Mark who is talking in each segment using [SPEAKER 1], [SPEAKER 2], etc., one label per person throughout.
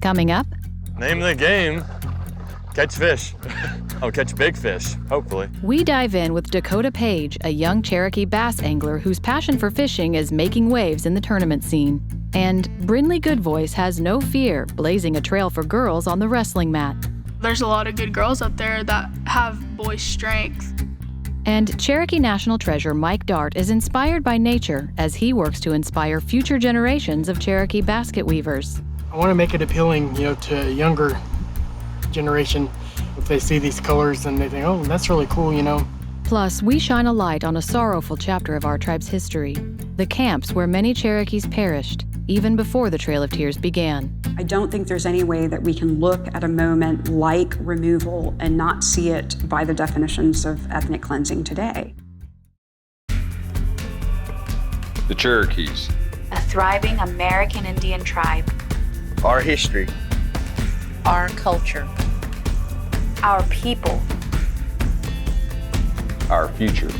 [SPEAKER 1] Coming up,
[SPEAKER 2] Name of the game, catch fish. Oh, catch big fish, hopefully.
[SPEAKER 1] we dive in with Dakota Page, a young Cherokee bass angler whose passion for fishing is making waves in the tournament scene. And Brinley Good Voice has no fear blazing a trail for girls on the wrestling mat.
[SPEAKER 3] There's a lot of good girls out there that have boy strength.
[SPEAKER 1] And Cherokee National Treasure Mike Dart is inspired by nature as he works to inspire future generations of Cherokee basket weavers.
[SPEAKER 4] I want to make it appealing, to a younger generation. If they see these colors and they think, oh, that's really cool,
[SPEAKER 1] Plus, we shine a light on a sorrowful chapter of our tribe's history, the camps where many Cherokees perished, even before the Trail of Tears began.
[SPEAKER 5] I don't think there's any way that we can look at a moment like removal and not see it by the definitions of ethnic cleansing today.
[SPEAKER 6] The Cherokees.
[SPEAKER 7] A thriving American Indian tribe.
[SPEAKER 8] Our history.
[SPEAKER 9] Our culture.
[SPEAKER 7] Our people.
[SPEAKER 6] Our future.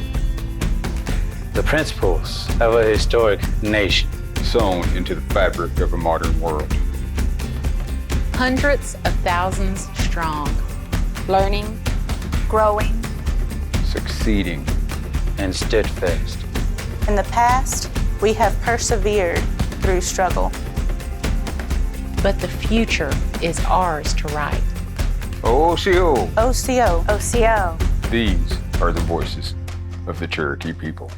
[SPEAKER 10] The principles of a historic nation.
[SPEAKER 6] Sewn into the fabric of a modern world.
[SPEAKER 9] Hundreds of thousands strong.
[SPEAKER 7] Learning. Growing.
[SPEAKER 6] Succeeding.
[SPEAKER 10] And steadfast.
[SPEAKER 11] In the past, we have persevered through struggle.
[SPEAKER 9] But the future is ours to write.
[SPEAKER 6] Osiyo.
[SPEAKER 11] Osiyo.
[SPEAKER 7] Osiyo.
[SPEAKER 6] These are the voices of the Cherokee people.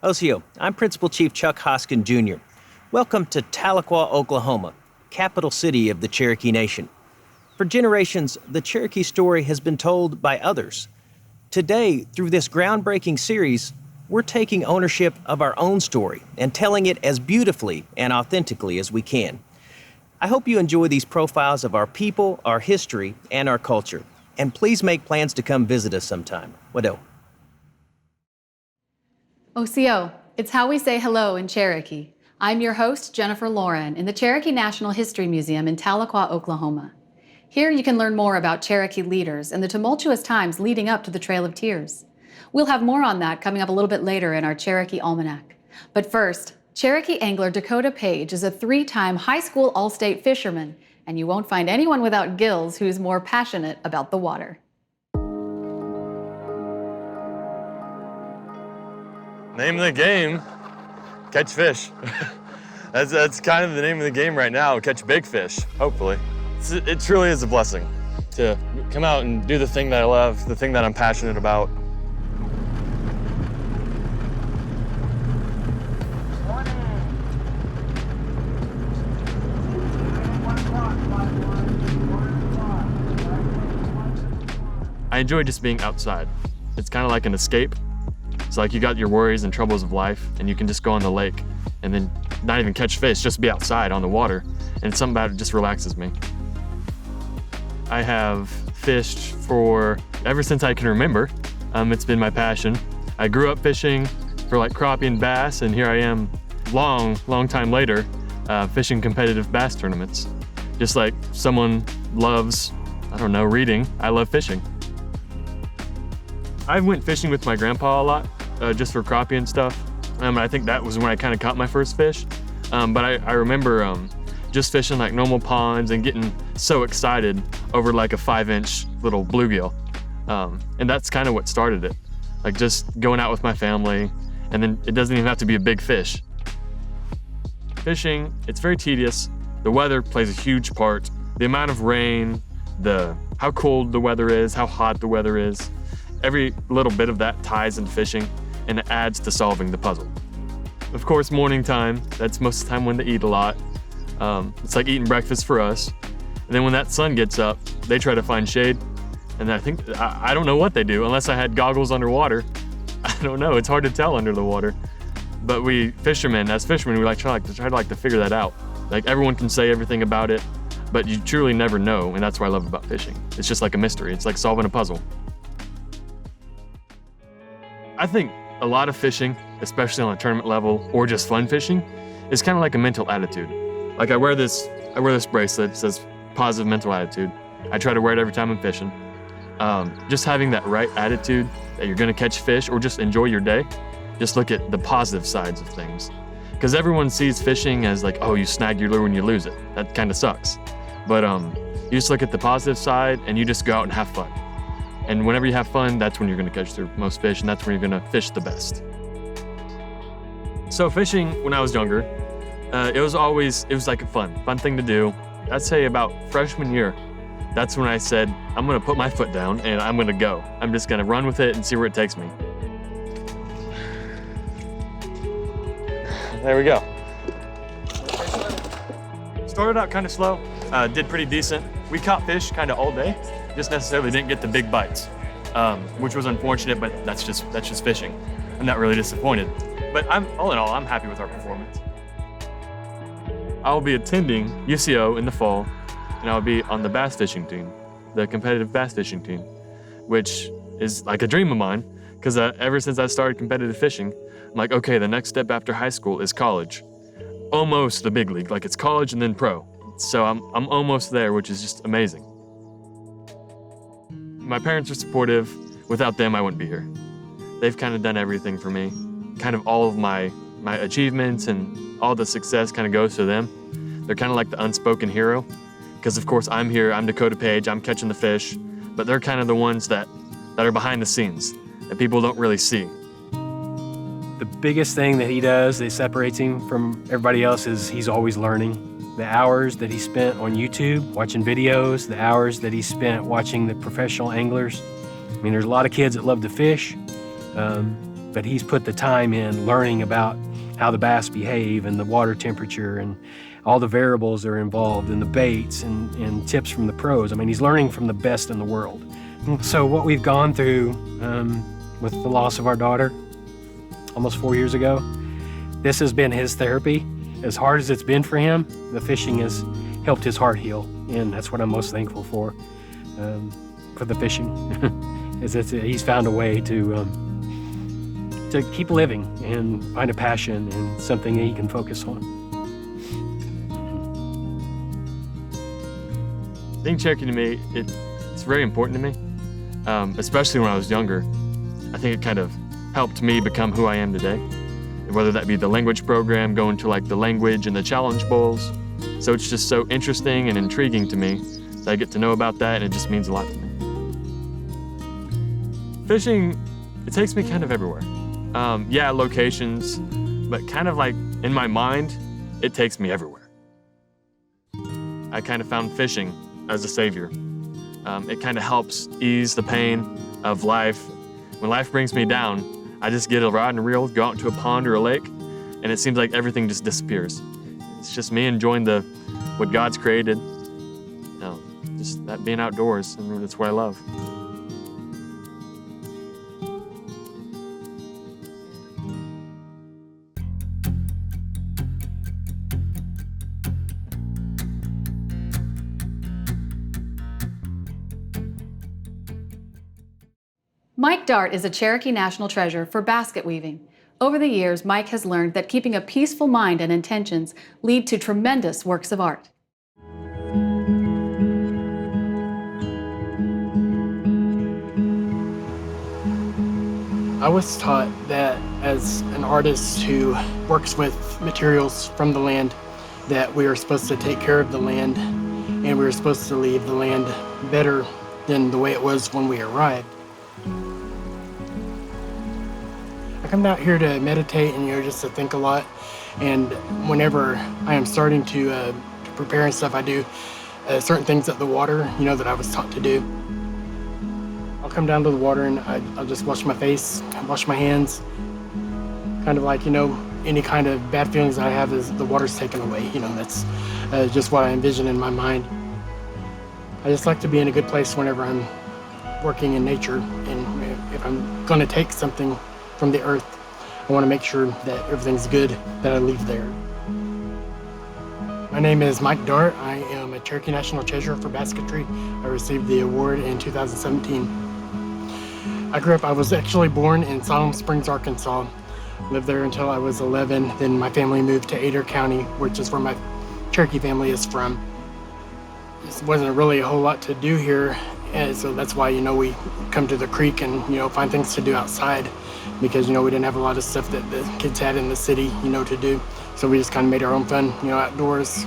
[SPEAKER 12] Osiyo, I'm Principal Chief Chuck Hoskin Jr. Welcome to Tahlequah, Oklahoma, capital city of the Cherokee Nation. For generations, the Cherokee story has been told by others. Today, through this groundbreaking series, we're taking ownership of our own story and telling it as beautifully and authentically as we can. I hope you enjoy these profiles of our people, our history, and our culture. And please make plans to come visit us sometime. Wado.
[SPEAKER 1] Osiyo, it's how we say hello in Cherokee. I'm your host, Jennifer Lauren, in the Cherokee National History Museum in Tahlequah, Oklahoma. Here you can learn more about Cherokee leaders and the tumultuous times leading up to the Trail of Tears. We'll have more on that coming up a little bit later in our Cherokee Almanac. But first, Cherokee angler Dakota Page is a 3-time high school all-state fisherman, and you won't find anyone without gills who's more passionate about the water.
[SPEAKER 2] Name of the game, catch fish. That's kind of the name of the game right now, catch big fish, hopefully. It truly is a blessing to come out and do the thing that I love, the thing that I'm passionate about. I enjoy just being outside. It's kind of like an escape. It's like you got your worries and troubles of life and you can just go on the lake and then not even catch fish, just be outside on the water. And something about it just relaxes me. I have fished ever since I can remember. It's been my passion. I grew up fishing for like crappie and bass, and here I am long time later fishing competitive bass tournaments. Just like someone loves, reading, I love fishing. I went fishing with my grandpa a lot, just for crappie and stuff. I think that was when I kind of caught my first fish. But I remember just fishing like normal ponds and getting so excited over like a 5-inch little bluegill. And that's kind of what started it. Like just going out with my family, and then it doesn't even have to be a big fish. Fishing, it's very tedious. The weather plays a huge part. The amount of rain, how cold the weather is, how hot the weather is. Every little bit of that ties into fishing, and it adds to solving the puzzle. Of course, morning time, that's most of the time when they eat a lot. It's like eating breakfast for us. And then when that sun gets up, they try to find shade. And I don't know what they do, unless I had goggles underwater. I don't know, it's hard to tell under the water. But as fishermen, we try to figure that out. Like everyone can say everything about it, but you truly never know, and that's what I love about fishing. It's just like a mystery, it's like solving a puzzle. I think a lot of fishing, especially on a tournament level or just fun fishing, is kind of like a mental attitude. Like I wear this bracelet that says positive mental attitude. I try to wear it every time I'm fishing. Just having that right attitude that you're gonna catch fish or just enjoy your day, just look at the positive sides of things. Because everyone sees fishing as like, oh, you snag your lure and you lose it. That kind of sucks. But you just look at the positive side and you just go out and have fun. And whenever you have fun, that's when you're gonna catch the most fish, and that's when you're gonna fish the best. So fishing when I was younger, it was like a fun thing to do. I'd say about freshman year, that's when I said, I'm gonna put my foot down and I'm gonna go. I'm just gonna run with it and see where it takes me. There we go. Started out kind of slow, did pretty decent. We caught fish kind of all day, just necessarily didn't get the big bites, which was unfortunate, but that's just fishing. I'm not really disappointed, but all in all, I'm happy with our performance. I'll be attending Osiyo in the fall, and I'll be on the bass fishing team, the competitive bass fishing team, which is like a dream of mine, because ever since I started competitive fishing, I'm like, okay, the next step after high school is college. Almost the big league, like it's college and then pro. So I'm almost there, which is just amazing. My parents are supportive. Without them, I wouldn't be here. They've kind of done everything for me. Kind of all of my achievements and all the success kind of goes to them. They're kind of like the unspoken hero. Because of course I'm here, I'm Dakota Page, I'm catching the fish, but they're kind of the ones that are behind the scenes that people don't really see.
[SPEAKER 8] The biggest thing that he does that separates him from everybody else is he's always learning. The hours that he spent on YouTube watching videos, the hours that he spent watching the professional anglers. I mean, there's a lot of kids that love to fish, but he's put the time in learning about how the bass behave and the water temperature and all the variables that are involved and the baits and tips from the pros. I mean, he's learning from the best in the world. So what we've gone through with the loss of our daughter almost 4 years ago, this has been his therapy. As hard as it's been for him, the fishing has helped his heart heal, and that's what I'm most thankful for the fishing. is that he's found a way to keep living and find a passion and something that he can focus on.
[SPEAKER 2] Being Cherokee to me, it's very important to me, especially when I was younger. I think it kind of helped me become who I am today. Whether that be the language program, going to like the language and the challenge bowls. So it's just so interesting and intriguing to me that I get to know about that, and it just means a lot to me. Fishing, it takes me kind of everywhere. Yeah, locations, but kind of like in my mind, it takes me everywhere. I kind of found fishing as a savior. It kind of helps ease the pain of life. When life brings me down, I just get a rod and reel, go out into a pond or a lake, and it seems like everything just disappears. It's just me enjoying what God's created, just that being outdoors, and that's what I love.
[SPEAKER 1] Mike Dart is a Cherokee national treasure for basket weaving. Over the years, Mike has learned that keeping a peaceful mind and intentions lead to tremendous works of art.
[SPEAKER 4] I was taught that as an artist who works with materials from the land, that we are supposed to take care of the land, and we are supposed to leave the land better than the way it was when we arrived. I come out here to meditate and just to think a lot, and whenever I am starting to prepare and stuff, I do certain things at the water, that I was taught to do. I'll come down to the water and I'll just wash my face, wash my hands, kind of like, any kind of bad feelings I have as the water's taken away. That's just what I envision in my mind. I just like to be in a good place whenever I'm working in nature, and if I'm going to take something from the earth, I want to make sure that everything's good that I leave there. My name is Mike Dart. I am a Cherokee National Treasure for basketry. I received the award in 2017. I was actually born in Salem Springs, Arkansas. Lived there until I was 11. Then my family moved to Adair County, which is where my Cherokee family is from. There wasn't really a whole lot to do here, and so that's why, we come to the creek and, find things to do outside, because, we didn't have a lot of stuff that the kids had in the city, to do. So we just kind of made our own fun, outdoors.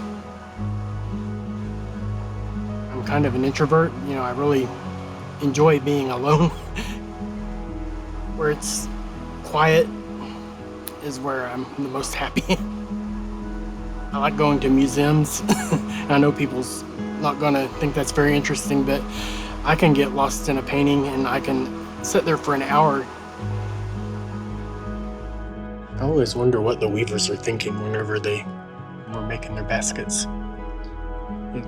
[SPEAKER 4] I'm kind of an introvert. I really enjoy being alone. Where it's quiet is where I'm the most happy. I like going to museums. I know people's not gonna think that's very interesting, but I can get lost in a painting and I can sit there for an hour. I always wonder what the weavers are thinking whenever they were making their baskets.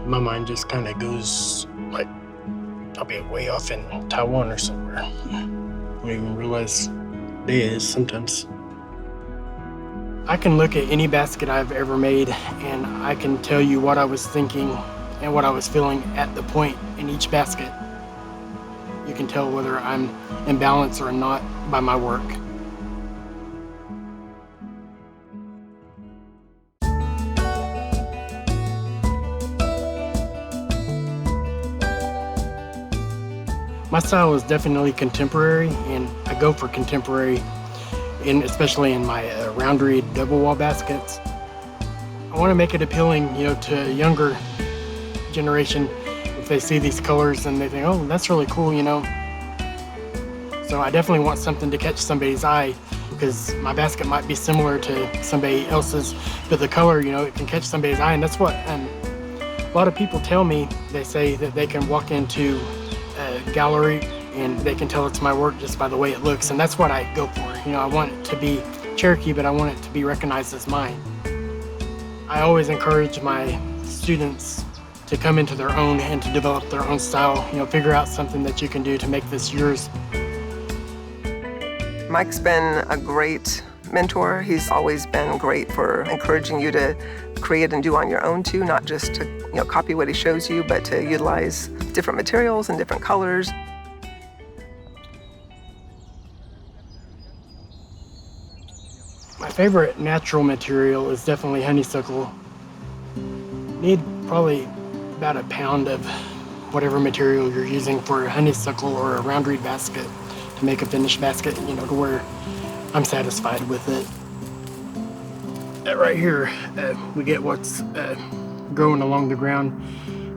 [SPEAKER 4] My mind just kind of goes like, I'll be way off in Taiwan or somewhere. I don't even realize day is sometimes. I can look at any basket I've ever made and I can tell you what I was thinking and what I was feeling at the point in each basket. You can tell whether I'm in balance or not by my work. My style is definitely contemporary, and I go for contemporary, especially in my round reed double wall baskets. I want to make it appealing, to a younger generation. If they see these colors and they think, oh, that's really cool, So I definitely want something to catch somebody's eye, because my basket might be similar to somebody else's, but the color, it can catch somebody's eye, and that's what a lot of people tell me. They say that they can walk into a gallery and they can tell it's my work just by the way it looks, and that's what I go for. I want it to be Cherokee, but I want it to be recognized as mine. I always encourage my students to come into their own and to develop their own style, figure out something that you can do to make this yours.
[SPEAKER 13] Mike's been a great mentor. He's always been great for encouraging you to create and do on your own too, not just to copy what he shows you, but to utilize different materials and different colors.
[SPEAKER 4] My favorite natural material is definitely honeysuckle. Need probably about a pound of whatever material you're using for a honeysuckle or a round reed basket to make a finished basket, to where I'm satisfied with it. Right here, we get what's growing along the ground.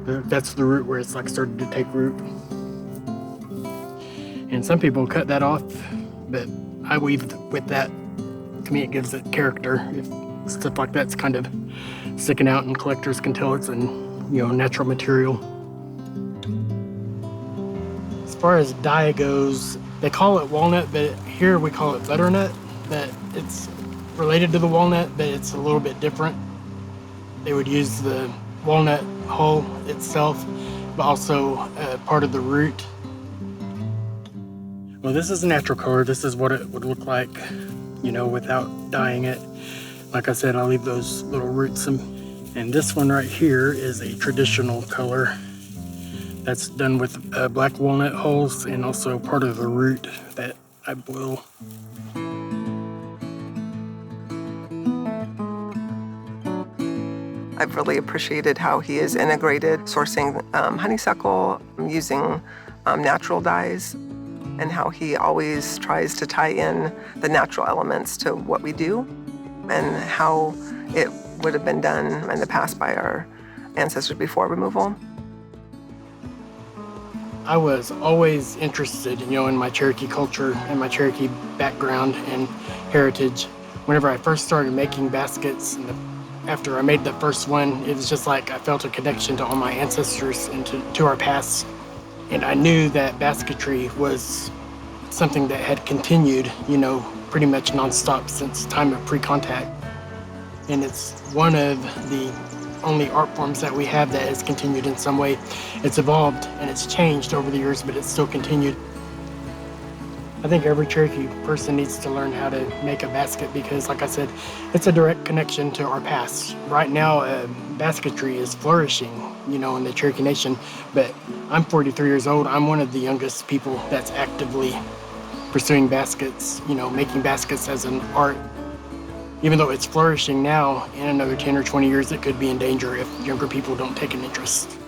[SPEAKER 4] That's the root where it's started to take root. And some people cut that off, but I weave with that. To me, it gives it character. If stuff like that's kind of sticking out and collectors can tell it's a natural material. As far as dye goes, they call it walnut, but here we call it butternut. But it's related to the walnut, but it's a little bit different. They would use the walnut hull itself, but also part of the root. Well, this is a natural color. This is what it would look like, without dyeing it. Like I said, I'll leave those little roots in. And this one right here is a traditional color. That's done with black walnut hulls and also part of the root that I boil.
[SPEAKER 13] I've really appreciated how he has integrated sourcing honeysuckle, using natural dyes, and how he always tries to tie in the natural elements to what we do and how it would have been done in the past by our ancestors before removal.
[SPEAKER 4] I was always interested, in my Cherokee culture and my Cherokee background and heritage. Whenever I first started making baskets, and after I made the first one, it was just like I felt a connection to all my ancestors and to our past. And I knew that basketry was something that had continued, pretty much nonstop since time of pre-contact. And it's one of the only art forms that we have that has continued in some way. It's evolved and it's changed over the years, but it's still continued. I think every Cherokee person needs to learn how to make a basket because, like I said, it's a direct connection to our past. Right now, basketry is flourishing, in the Cherokee Nation, but I'm 43 years old. I'm one of the youngest people that's actively pursuing baskets, making baskets as an art. Even though it's flourishing now, in another 10 or 20 years, it could be in danger if younger people don't take an interest.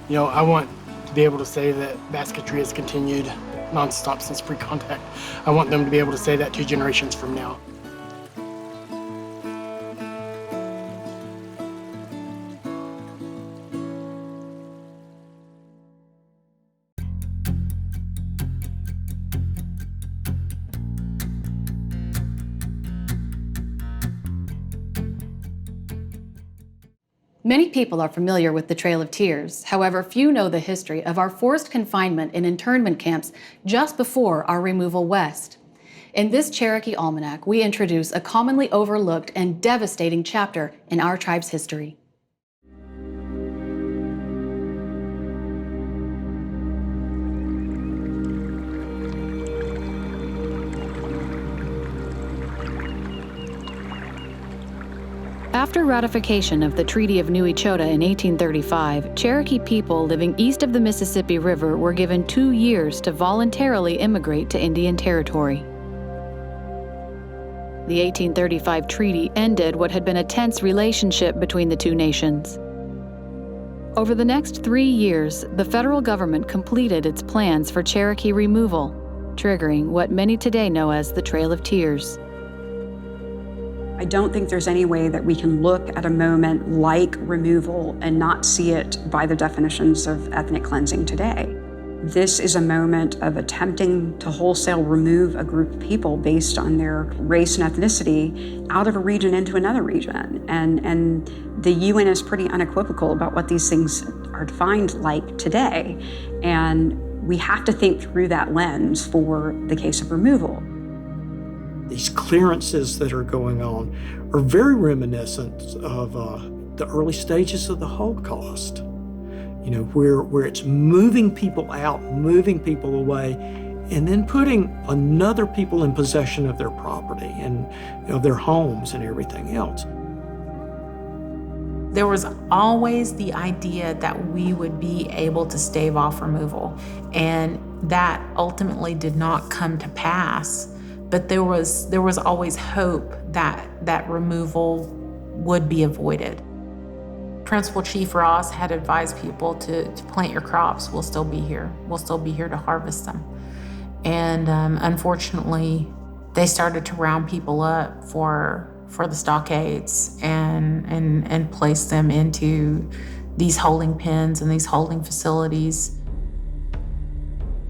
[SPEAKER 4] I want to be able to say that basketry has continued nonstop since pre-contact. I want them to be able to say that 2 generations from now.
[SPEAKER 1] Many people are familiar with the Trail of Tears. However, few know the history of our forced confinement in internment camps just before our removal west. In this Cherokee Almanac, we introduce a commonly overlooked and devastating chapter in our tribe's history. After ratification of the Treaty of New Echota in 1835, Cherokee people living east of the Mississippi River were given 2 years to voluntarily immigrate to Indian Territory. The 1835 treaty ended what had been a tense relationship between the two nations. Over the next 3 years, the federal government completed its plans for Cherokee removal, triggering what many today know as the Trail of Tears.
[SPEAKER 5] I don't think there's any way that we can look at a moment like removal and not see it by the definitions of ethnic cleansing today. This is a moment of attempting to wholesale remove a group of people based on their race and ethnicity out of a region into another region. And the UN is pretty unequivocal about what these things are defined like today. And we have to think through that lens for the case of removal.
[SPEAKER 14] These clearances that are going on are very reminiscent of the early stages of the Holocaust. You know, where it's moving people out, moving people away, and then putting another people in possession of their property and of their homes and everything else.
[SPEAKER 9] There was always the idea that we would be able to stave off removal, and that ultimately did not come to pass. But there was always hope that removal would be avoided. Principal Chief Ross had advised people to plant your crops. We'll still be here. We'll still be here to harvest them. And unfortunately, they started to round people up for the stockades and place them into these holding pens and these holding facilities.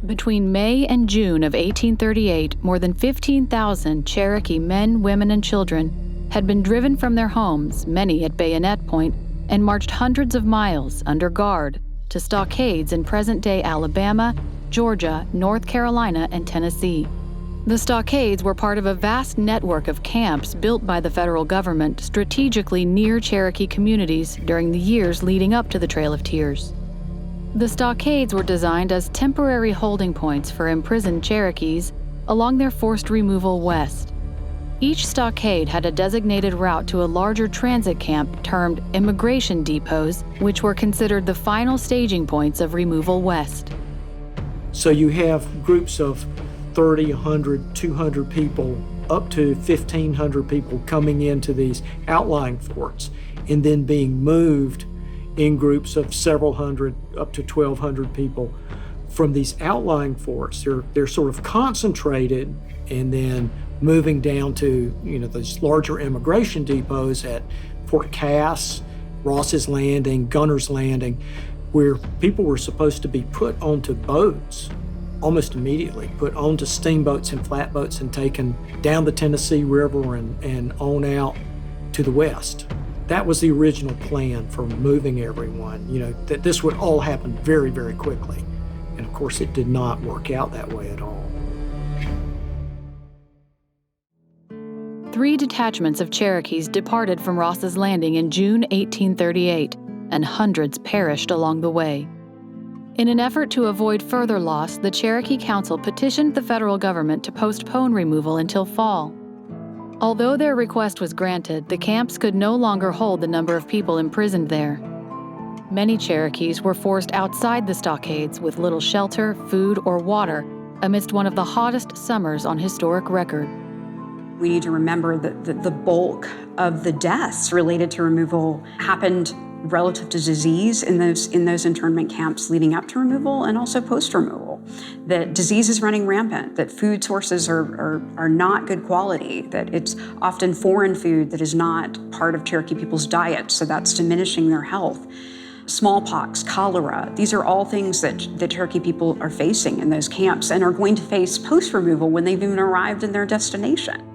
[SPEAKER 1] Between May and June of 1838, more than 15,000 Cherokee men, women, and children had been driven from their homes, many at bayonet point, and marched hundreds of miles under guard to stockades in present-day Alabama, Georgia, North Carolina, and Tennessee. The stockades were part of a vast network of camps built by the federal government strategically near Cherokee communities during the years leading up to the Trail of Tears. The stockades were designed as temporary holding points for imprisoned Cherokees along their forced removal west. Each stockade had a designated route to a larger transit camp termed immigration depots, which were considered the final staging points of removal west.
[SPEAKER 14] So you have groups of 30, 100, 200 people, up to 1,500 people coming into these outlying forts and then being moved in groups of several hundred, up to 1,200 people from these outlying forts. They're sort of concentrated and then moving down to, these larger immigration depots at Fort Cass, Ross's Landing, Gunner's Landing, where people were supposed to be put onto boats almost immediately, put onto steamboats and flatboats and taken down the Tennessee River and on out to the west. That was the original plan for moving everyone, that this would all happen very, very quickly. And of course, it did not work out that way at all.
[SPEAKER 1] 3 detachments of Cherokees departed from Ross's Landing in June 1838, and hundreds perished along the way. In an effort to avoid further loss, the Cherokee Council petitioned the federal government to postpone removal until fall. Although their request was granted, the camps could no longer hold the number of people imprisoned there. Many Cherokees were forced outside the stockades with little shelter, food, or water amidst one of the hottest summers on historic record.
[SPEAKER 5] We need to remember that the bulk of the deaths related to removal happened relative to disease in those internment camps leading up to removal and also post-removal. That disease is running rampant, that food sources are not good quality, that it's often foreign food that is not part of Cherokee people's diet, so that's diminishing their health. Smallpox, cholera, these are all things that the Cherokee people are facing in those camps and are going to face post-removal when they've even arrived in their destination.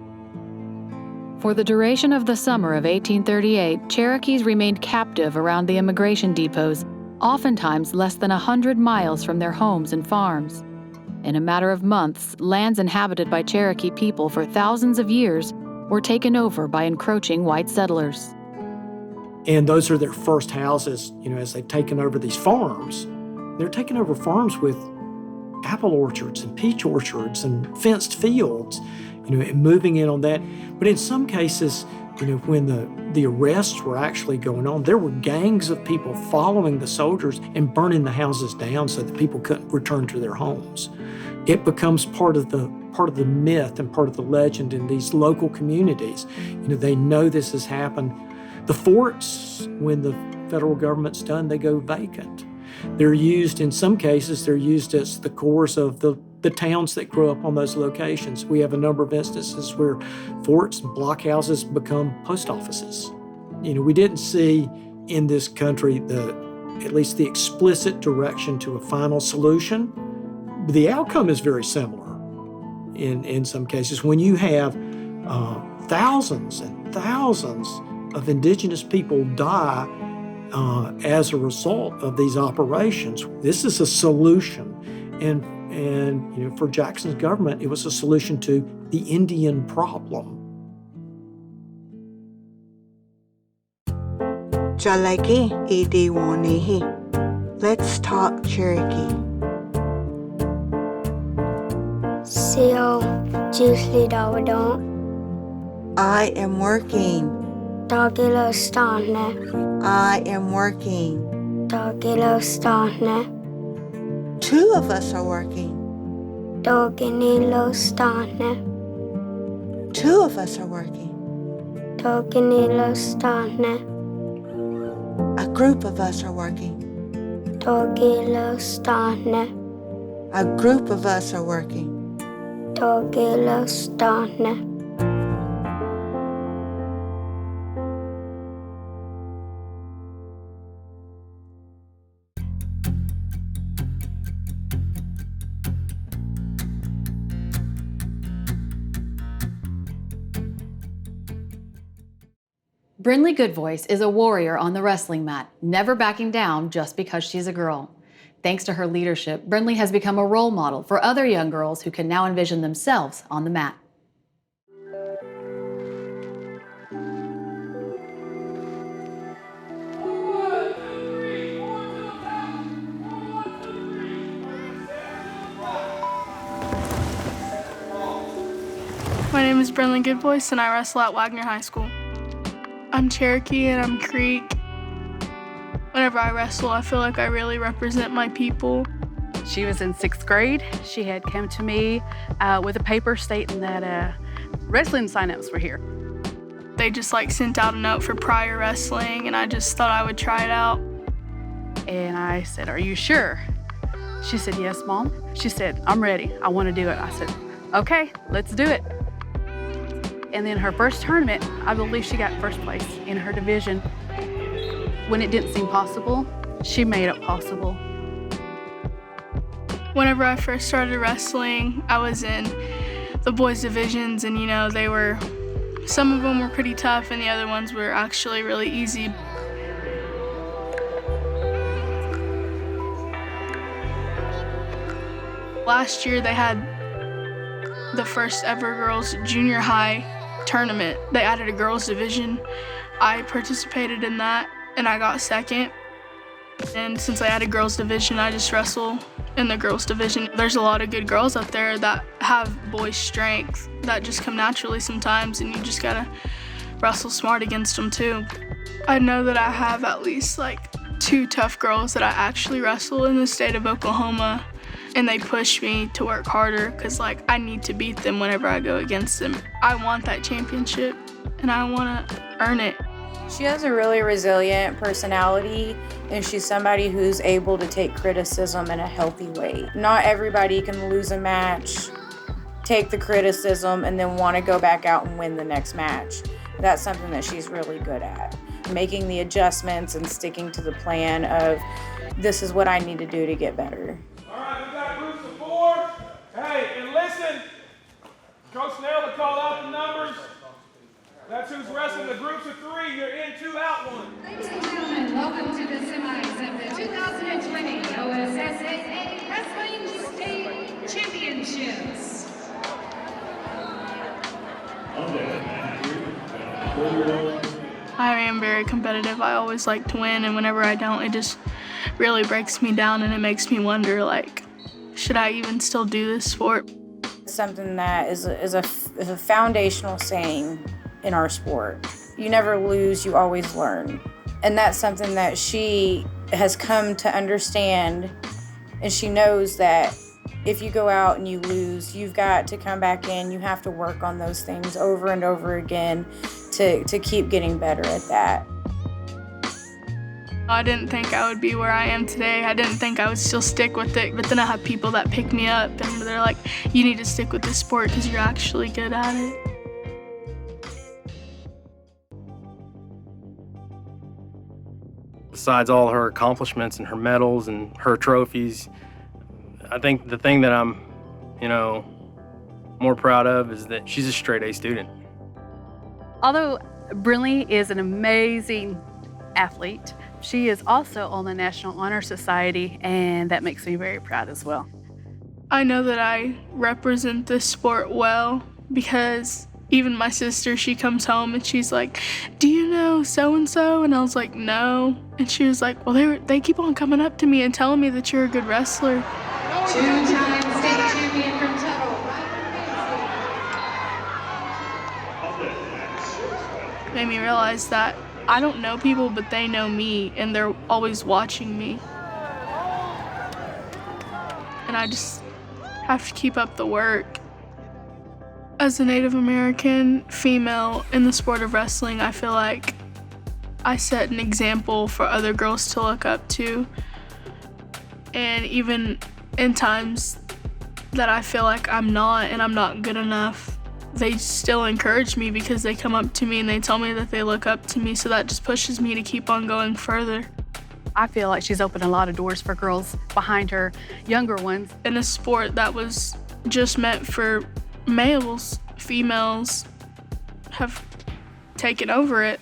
[SPEAKER 1] For the duration of the summer of 1838, Cherokees remained captive around the immigration depots, oftentimes less than 100 miles from their homes and farms. In a matter of months, lands inhabited by Cherokee people for thousands of years were taken over by encroaching white settlers.
[SPEAKER 14] And those are their first houses, as they've taken over these farms. They're taking over farms with apple orchards and peach orchards and fenced fields, and moving in on that. But in some cases, when the arrests were actually going on, there were gangs of people following the soldiers and burning the houses down so that people couldn't return to their homes. It becomes part of the myth and part of the legend in these local communities. They know this has happened. The forts, when the federal government's done, they go vacant. They're used, in some cases, they're used as the cores of the towns that grow up on those locations. We have a number of instances where forts and blockhouses become post offices. We didn't see in this country at least the explicit direction to a final solution. The outcome is very similar in some cases. When you have thousands and thousands of indigenous people die as a result of these operations, this is a solution. And for Jackson's government, it was a solution to the Indian problem.
[SPEAKER 15] Jalaki Idiwanihi. Let's talk Cherokee.
[SPEAKER 16] Sio Jusli Dawadon.
[SPEAKER 15] I am working.
[SPEAKER 16] Dagilo Stane.
[SPEAKER 15] I am working.
[SPEAKER 16] Dagilo Stane.
[SPEAKER 15] Two of us are working.
[SPEAKER 16] Doginilo Stane.
[SPEAKER 15] Two of us are working.
[SPEAKER 16] Doginilo Stane.
[SPEAKER 15] A group of us are working.
[SPEAKER 16] Dogilo Stane.
[SPEAKER 15] A group of us are working.
[SPEAKER 16] Dogilo Stane.
[SPEAKER 1] Brinley Good Voice is a warrior on the wrestling mat, never backing down just because she's a girl. Thanks to her leadership, Brinley has become a role model for other young girls who can now envision themselves on the mat.
[SPEAKER 3] My name is Brynlee Good Voice and I wrestle at Wagner High School. I'm Cherokee and I'm Creek. Whenever I wrestle, I feel like I really represent my people.
[SPEAKER 17] She was in 6th grade. She had come to me with a paper stating that wrestling signups were here.
[SPEAKER 3] They just sent out a note for prior wrestling and I just thought I would try it out.
[SPEAKER 17] And I said, "Are you sure?" She said, "Yes, Mom." She said, "I'm ready. I want to do it." I said, "Okay, let's do it." And then her first tournament, I believe she got first place in her division. When it didn't seem possible, she made it possible.
[SPEAKER 3] Whenever I first started wrestling, I was in the boys divisions and some of them were pretty tough and the other ones were actually really easy. Last year they had the first ever girls junior high tournament. They added a girls division. I participated in that and I got second. And since I added girls division, I just wrestle in the girls division. There's a lot of good girls out there that have boys strength that just come naturally sometimes and you just gotta wrestle smart against them too. I know that I have at least 2 tough girls that I actually wrestle in the state of Oklahoma. And they push me to work harder because I need to beat them whenever I go against them. I want that championship and I want to earn it.
[SPEAKER 18] She has a really resilient personality and she's somebody who's able to take criticism in a healthy way. Not everybody can lose a match, take the criticism, and then want to go back out and win the next match. That's something that she's really good at. Making the adjustments and sticking to the plan of this is what I need to do to get better.
[SPEAKER 19] Hey, and listen, Coach Naylor called out the numbers. That's who's wrestling. The groups of 3. You're in 2, out 1.
[SPEAKER 20] Ladies and gentlemen, welcome to the semis of the 2020 OSSAA Wrestling State Championships.
[SPEAKER 3] I am very competitive. I always like to win, and whenever I don't, it just really breaks me down, and it makes me wonder, like, should I even still do this sport?
[SPEAKER 18] Something that is a foundational saying in our sport. You never lose, you always learn. And that's something that she has come to understand, and she knows that if you go out and you lose, you've got to come back in. You have to work on those things over and over again to keep getting better at that.
[SPEAKER 3] I didn't think I would be where I am today. I didn't think I would still stick with it, but then I have people that pick me up and they're like, you need to stick with this sport because you're actually good at it.
[SPEAKER 8] Besides all her accomplishments and her medals and her trophies, I think the thing that I'm, more proud of is that she's a straight A student.
[SPEAKER 17] Although Brynlee is an amazing athlete, she is also on the National Honor Society, and that makes me very proud as well.
[SPEAKER 3] I know that I represent this sport well because even my sister, she comes home and she's like, do you know so-and-so? And I was like, no. And she was like, well, they keep on coming up to me and telling me that you're a good wrestler.
[SPEAKER 20] 2-time state champion from Tuttle.
[SPEAKER 3] Made me realize that I don't know people, but they know me, and they're always watching me. And I just have to keep up the work. As a Native American female in the sport of wrestling, I feel like I set an example for other girls to look up to. And even in times that I feel like I'm not and I'm not good enough, they still encourage me because they come up to me and they tell me that they look up to me, so that just pushes me to keep on going further.
[SPEAKER 17] I feel like she's opened a lot of doors for girls behind her, younger ones.
[SPEAKER 3] In a sport that was just meant for males, females have taken over it.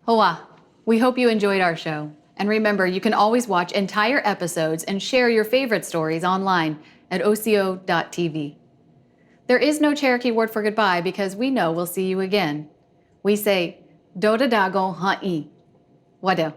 [SPEAKER 1] Hoa, we hope you enjoyed our show. And remember, you can always watch entire episodes and share your favorite stories online at Osiyo.tv. There is no Cherokee word for goodbye because we know we'll see you again. We say, Doda dago ha'i. Wado.